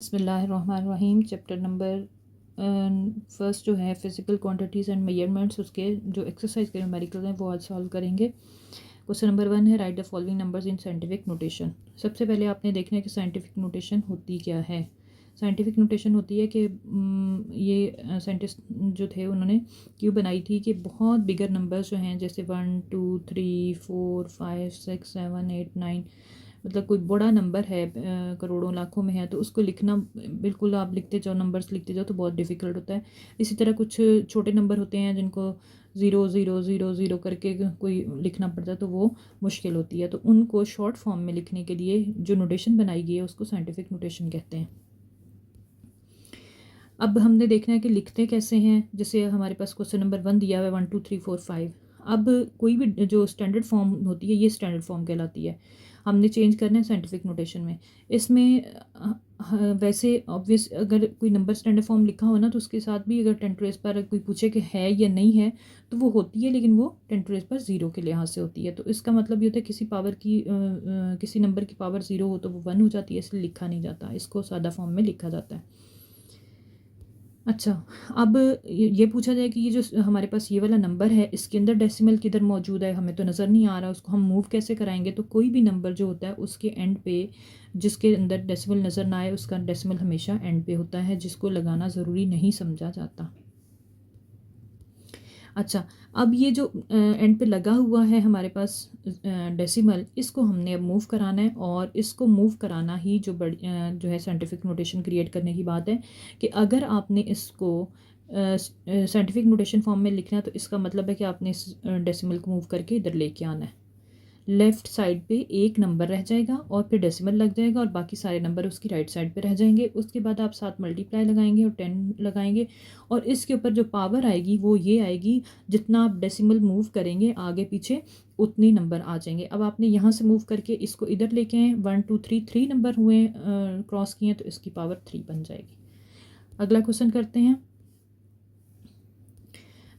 बिस्मिल्लाहिर्रहमानिर्रहीम। Chapter number first जो है फिज़िकल क्वांटिटीज़ एंड मेजरमेंट्स, उसके जो एक्सरसाइज के न्यूमेरिकल हैं वो आज सॉल्व करेंगे। क्वेश्चन नंबर 1 है, right the following numbers in scientific notation. सबसे पहले आपने देखना है कि साइंटिफिक नोटेशन होती क्या है। साइंटिफिक नोटेशन होती है कि ये साइंटिस्ट जो थे उन्होंने क्यों बनाई थी कि बहुत बिगर नंबर्स जो हैं जैसे 1 2 3 4 5 6 7 8 9, मतलब कोई बड़ा नंबर है करोड़ों लाखों में है, तो उसको लिखना बिल्कुल आप लिखते जाओ, नंबर्स लिखते जाओ तो बहुत डिफ़िकल्ट होता है। इसी तरह कुछ छोटे नंबर होते हैं जिनको 0 0 0 0 करके कोई लिखना पड़ता है, तो वो मुश्किल होती है। तो उनको शॉर्ट फॉर्म में लिखने के लिए जो नोटेशन बनाई गई है उसको साइंटिफिक नोटेशन कहते हैं। अब हमने देखना है कि लिखते कैसे हैं। जैसे हमारे पास क्वेश्चन नंबर 1 दिया हुआ है 1 2 3 4 5। अब कोई भी जो स्टैंडर्ड फॉर्म होती है ये स्टैंडर्ड फॉर्म कहलाती है, हमने चेंज करना है साइंटिफिक नोटेशन में। इसमें वैसे ऑब्वियस अगर कोई नंबर स्टैंडर्ड फॉर्म लिखा हो ना तो उसके साथ भी अगर 10 टू रेज़ पर कोई पूछे कि है या नहीं है तो वो होती है, लेकिन वो 10 टू रेज़ पर 0 के लिहाज से होती है। तो इसका मतलब ये होता है किसी पावर की किसी नंबर की पावर 0 हो तो वो 1 हो जाती है, इसलिए लिखा नहीं जाता, इसको सादा फॉर्म में लिखा जाता है। अच्छा, अब ये पूछा जाए कि ये जो हमारे पास ये वाला नंबर है इसके अंदर डेसिमल किधर मौजूद है, हमें तो नज़र नहीं आ रहा, उसको हम मूव कैसे कराएंगे। तो कोई भी नंबर जो होता है उसके एंड पे जिसके अंदर डेसिमल नज़र ना आए उसका डेसिमल हमेशा एंड पे होता है, जिसको लगाना ज़रूरी नहीं समझा जाता। अच्छा, अब ये जो एंड पे लगा हुआ है हमारे पास डेसिमल, इसको हमने अब मूव कराना है, और इसको मूव कराना ही जो है साइंटिफिक नोटेशन क्रिएट करने की बात है कि अगर आपने इसको साइंटिफिक नोटेशन फॉर्म में लिखना है तो इसका मतलब है कि आपने इस डेसिमल को मूव करके इधर लेके आना है। लेफ़्ट साइड पे एक नंबर रह जाएगा और फिर डेसिमल लग जाएगा और बाकी सारे नंबर उसकी राइट साइड पे रह जाएंगे। उसके बाद आप 7 मल्टीप्लाई लगाएंगे और 10 लगाएंगे, और इसके ऊपर जो पावर आएगी वो ये आएगी, जितना आप डेसिमल मूव करेंगे आगे पीछे उतने नंबर आ जाएंगे। अब आपने यहाँ से मूव करके इसको इधर लेके आए, 1 2 3 3 नंबर हुए क्रॉस किए, तो इसकी पावर 3 बन जाएगी। अगला क्वेश्चन करते हैं।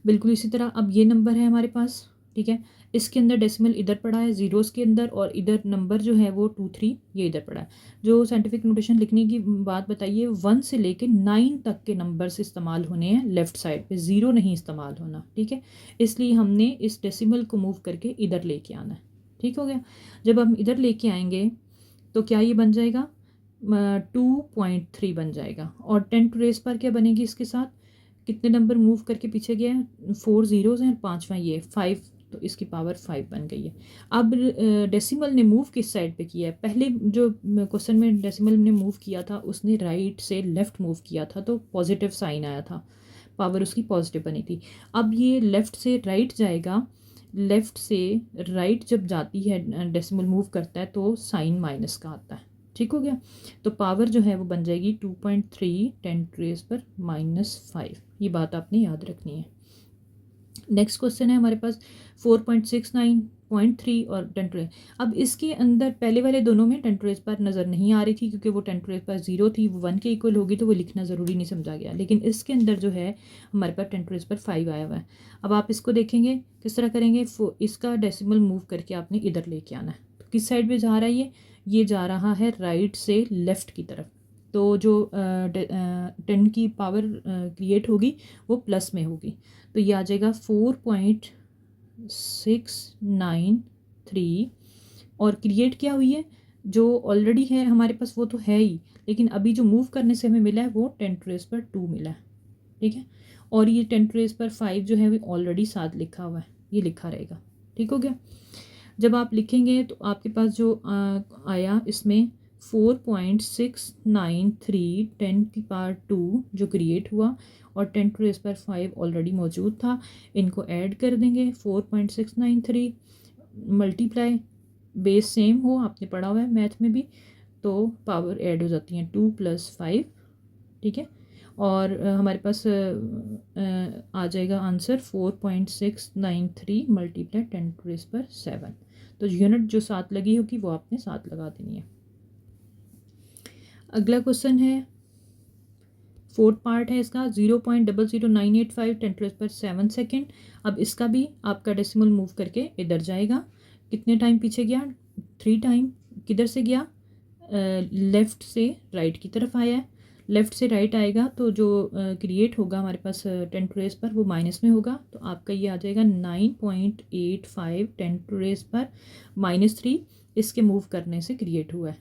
बिल्कुल इसी तरह अब ये नंबर है हमारे पास, ठीक है, इसके अंदर डेसिमल इधर पड़ा है ज़ीरोस के अंदर, और इधर नंबर जो है वो 2 3 ये इधर पड़ा है। जो साइंटिफिक नोटेशन लिखने की बात बताइए, 1 से लेके 9 तक के नंबर्स इस्तेमाल होने हैं लेफ़्ट साइड पे, 0 नहीं इस्तेमाल होना, ठीक है। इसलिए हमने इस डेसिमल को मूव करके इधर लेके आना है, ठीक हो गया। जब हम इधर लेके आएंगे तो क्या ये बन जाएगा 2.3 बन जाएगा, और 10 टू रेज़ पर क्या बनेगी इसके साथ, कितने नंबर मूव करके पीछे गया है, 4 ज़ीरोज़ हैं, पाँचवा ये 5, तो इसकी पावर 5 बन गई है। अब डेसिमल ने मूव किस साइड पे किया है, पहले जो क्वेश्चन में डेसिमल ने मूव किया था उसने राइट से लेफ़्ट मूव किया था तो पॉजिटिव साइन आया था, पावर उसकी पॉजिटिव बनी थी। अब ये लेफ़्ट से राइट जाएगा, लेफ़्ट से राइट जब जाती है डेसिमल मूव करता है तो साइन माइनस का आता है, ठीक हो गया। तो पावर जो है वो बन जाएगी 2.3 10 रेज़ पर -5। ये बात आपने याद रखनी है। नेक्स्ट क्वेश्चन है हमारे पास 4.69 0.3 और 10 टू रेज़। अब इसके अंदर पहले वाले दोनों में 10 टू रेज़ पर नज़र नहीं आ रही थी क्योंकि वो 10 टू रेज़ पर 0 थी, वो 1 के इक्वल होगी तो वो लिखना ज़रूरी नहीं समझा गया। लेकिन इसके अंदर जो है हमारे पास 10 टू रेज़ पर 5 आया हुआ है। अब आप इसको देखेंगे किस तरह करेंगे, इसका डेसिमल मूव करके आपने इधर लेके आना है। तो किस साइड पर जा रहा है ये जा रहा है राइट से लेफ़्ट की तरफ। तो जो 10 की पावर क्रिएट होगी वो प्लस में होगी, तो ये आ जाएगा 4.693, और क्रिएट क्या हुई है, जो ऑलरेडी है हमारे पास वो तो है ही, लेकिन अभी जो मूव करने से हमें मिला है वो 10 टू रेज़ पर 2 मिला है, ठीक है। और ये 10 टू रेज़ पर 5 जो है वो ऑलरेडी साथ लिखा हुआ है, ये लिखा रहेगा, ठीक हो गया। जब आप लिखेंगे तो आपके पास जो आया इसमें 4.693 10 की पावर 2 जो क्रिएट हुआ, और 10 टू रेज़ पर 5 ऑलरेडी मौजूद था, इनको ऐड कर देंगे। 4.693 मल्टीप्लाई, बेस सेम हो, आपने पढ़ा हुआ है मैथ में भी, तो पावर ऐड हो जाती हैं 2 + 5, ठीक है। और हमारे पास आ जाएगा आंसर 4.693 मल्टीप्लाई 10 टू रेज़ पर 7। तो यूनिट जो साथ लगी होगी वो आपने साथ लगा देनी है। अगला क्वेश्चन है, फोर्थ पार्ट है इसका, 0.00985 10 टू रेज़ पर 7 सेकेंड। अब इसका भी आपका डेसिमल मूव करके इधर जाएगा, कितने टाइम पीछे गया, 3 टाइम। किधर से गया, लेफ़्ट से राइट की तरफ आया है, लेफ़्ट से राइट आएगा तो जो क्रिएट होगा हमारे पास 10 टू रेज़ पर वो माइनस में होगा, तो आपका ये आ जाएगा 9.85 10 टू रेज़ पर -3 इसके मूव करने से क्रिएट हुआ है।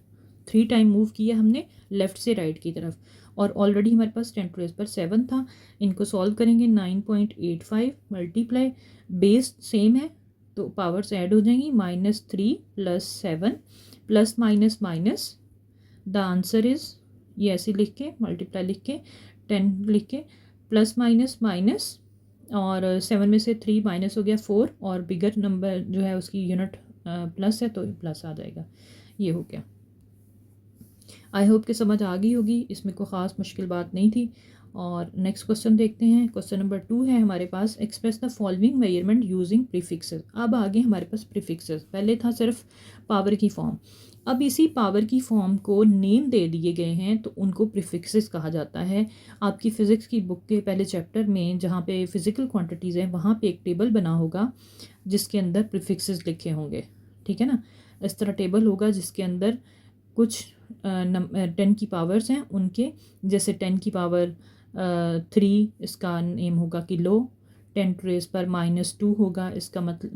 3 टाइम मूव किया हमने लेफ़्ट से राइट की तरफ, और ऑलरेडी हमारे पास 10 टू रेज़ पर 7 था। इनको सॉल्व करेंगे, 9.85 मल्टीप्लाई, बेस सेम है तो पावर्स ऐड हो जाएंगी, -3 + 7 plus minus minus, the answer is, ये ऐसे लिख के मल्टीप्लाई लिख के 10 लिख के प्लस माइनस माइनस, और 7 में से 3 माइनस हो गया 4, और बिगर नंबर जो है उसकी यूनिट प्लस है तो प्लस आ जाएगा। ये हो गया। आई होप कि समझ आ गई होगी, इसमें कोई ख़ास मुश्किल बात नहीं थी। और नेक्स्ट क्वेश्चन देखते हैं। क्वेश्चन नंबर 2 है हमारे पास, express the following measurement using prefixes. अब आगे हमारे पास प्रीफिक्सेस, पहले था सिर्फ पावर की फॉर्म, अब इसी पावर की फॉर्म को नेम दे दिए गए हैं तो उनको प्रीफिक्सेस कहा जाता है। आपकी फ़िज़िक्स की बुक के पहले चैप्टर में जहाँ पे फिज़िकल क्वांटिटीज़ हैं वहाँ पे एक टेबल बना होगा जिसके अंदर प्रीफिक्सेस लिखे होंगे, ठीक है ना। इस तरह टेबल होगा जिसके अंदर कुछ 10 की पावर्स हैं उनके, जैसे 10 की पावर 3 इसका नेम होगा किलो, 10 टू रेज़ पर -2 होगा, इसका मतलब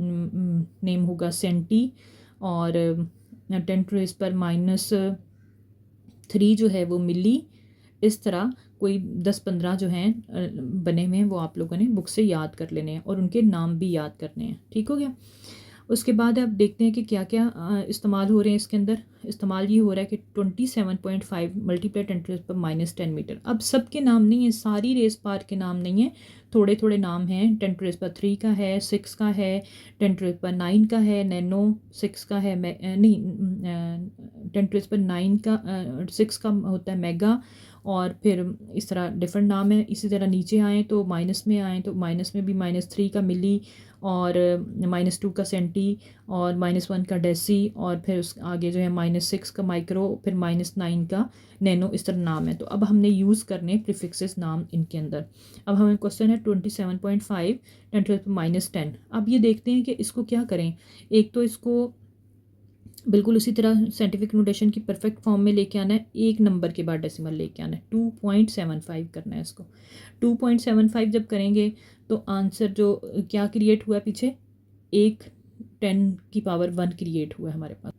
नेम होगा सेंटी, और 10 टू रेज़ पर -3 जो है वो मिली। इस तरह कोई 10-15 जो हैं बने हुए हैं वो आप लोगों ने बुक से याद कर लेने हैं और उनके नाम भी याद करने हैं, ठीक हो गया। उसके बाद अब देखते हैं कि क्या क्या इस्तेमाल हो रहे हैं इसके अंदर। इस्तेमाल ये हो रहा है कि 27.5 मल्टीप्लाई 10 टू रेज़ पर -10 मीटर। अब सबके नाम नहीं है, सारी रेस पार के नाम नहीं है, थोड़े थोड़े नाम हैं। 10 टू रेज़ पर 3 का है, 6 का है, 10 टू रेज़ पर 9 का है, नैनो 6 का है, 10 टू रेज़ पर 9 का 6 का होता है मेगा, और फिर इस तरह डिफरेंट नाम है। इसी तरह नीचे आएँ तो माइनस में आएँ तो माइनस में भी -3 का मिली, और -2 का सेंटी, और -1 का डेसी, और फिर उस आगे जो है -6 का माइक्रो, फिर -9 का नैनो, इस तरह नाम है। तो अब हमने यूज़ करने प्रीफिक्सेस नाम इनके अंदर। अब हमें क्वेश्चन है 27.5 10 टू -10। अब ये देखते हैं कि इसको क्या करें। एक तो इसको बिल्कुल उसी तरह साइंटिफिक नोटेशन की परफेक्ट फॉर्म में लेके आना है, एक नंबर के बाद डेसिमल लेके आना है, 2.75 करना है इसको। 2.75 जब करेंगे तो आंसर जो क्या क्रिएट हुआ है पीछे, एक 10 की पावर 1 क्रिएट हुआ है हमारे पास।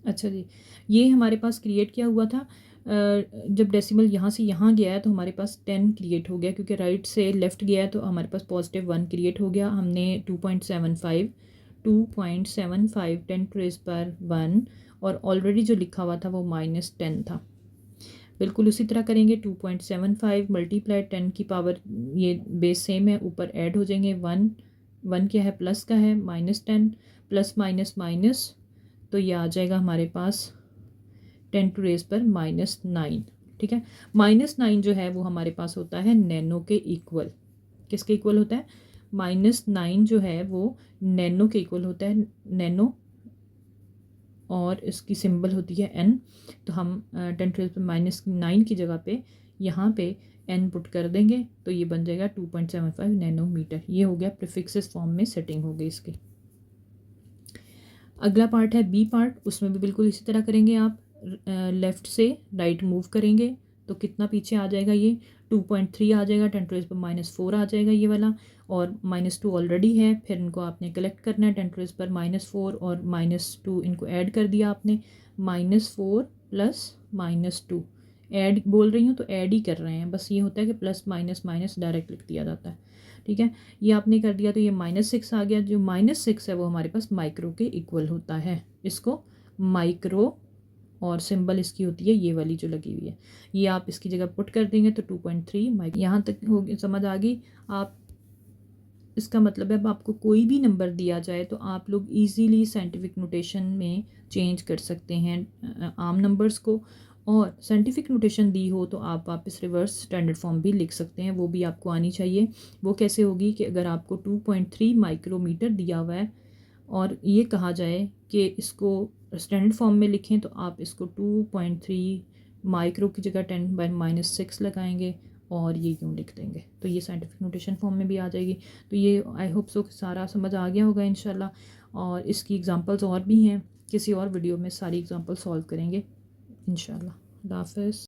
अच्छा जी, ये हमारे पास क्रिएट क्या हुआ था, जब डेसिमल यहाँ से यहाँ गया है तो हमारे पास 10 क्रिएट हो गया, क्योंकि राइट से लेफ़्ट गया है तो हमारे पास +1 क्रिएट हो गया। हमने 2.75 10 टू रेज़ पर 1, और ऑलरेडी जो लिखा हुआ था वो -10 था। बिल्कुल उसी तरह करेंगे, 2.75 मल्टीप्लाई 10 की पावर, ये बेस सेम है, ऊपर ऐड हो जाएंगे 1, 1 क्या है प्लस का है, -10 प्लस माइनस माइनस, तो ये आ जाएगा हमारे पास 10 टू रेज़ पर -9, ठीक है। -9 जो है वो हमारे पास होता है नैनो के इक्वल। किसके इक्वल होता है? -9 जो है वो नैनो के इक्वल होता है, नैनो, और इसकी सिंबल होती है n। तो हम 10 टू रेज़ पर -9 की जगह पे यहाँ पे n पुट कर देंगे तो ये बन जाएगा 2.75 नैनोमीटर। ये हो गया प्रीफिक्सेस फॉर्म में सेटिंग हो गई इसकी। अगला पार्ट है बी पार्ट, उसमें भी बिल्कुल इसी तरह करेंगे आप। लेफ़्ट से राइट मूव करेंगे तो कितना पीछे आ जाएगा, ये 2.3 आ जाएगा, 10 टू रेज़ पर -4 आ जाएगा ये वाला, और -2 ऑलरेडी है। फिर इनको आपने कलेक्ट करना है, 10 टू रेज़ पर -4 और -2 इनको ऐड कर दिया आपने, -4 प्लस -2 ऐड बोल रही हूँ तो ऐड ही कर रहे हैं, बस ये होता है कि प्लस माइनस माइनस डायरेक्ट लिख दिया जाता है, ठीक है। ये आपने कर दिया तो ये -6 आ गया। जो -6 है वो हमारे पास माइक्रो के इक्वल होता है, इसको माइक्रो, और सिंबल इसकी होती है ये वाली जो लगी हुई है, ये आप इसकी जगह पुट कर देंगे तो 2.3 माइक्रो। यहाँ तक हो गई, समझ आ गई आप। इसका मतलब है अब आपको कोई भी नंबर दिया जाए तो आप लोग इजीली साइंटिफिक नोटेशन में चेंज कर सकते हैं आम नंबर्स को, और साइंटिफिक नोटेशन दी हो तो आप वापस रिवर्स स्टैंडर्ड फॉर्म भी लिख सकते हैं, वो भी आपको आनी चाहिए। वो कैसे होगी कि अगर आपको 2.3 माइक्रोमीटर दिया हुआ है और ये कहा जाए कि इसको स्टैंडर्ड फॉर्म में लिखें तो आप इसको 2.3 माइक्रो की जगह 10⁻⁻6 लगाएंगे और ये यूँ लिख देंगे, तो ये साइंटिफिक नोटेशन फॉर्म में भी आ जाएगी। तो ये आई होप सो सारा समझ आ गया होगा इंशाल्लाह। और इसकी एग्जांपल्स और भी हैं, किसी और वीडियो में सारी एग्जांपल सॉल्व करेंगे इंशाल्लाह। अल्लाह हाफ़िज़।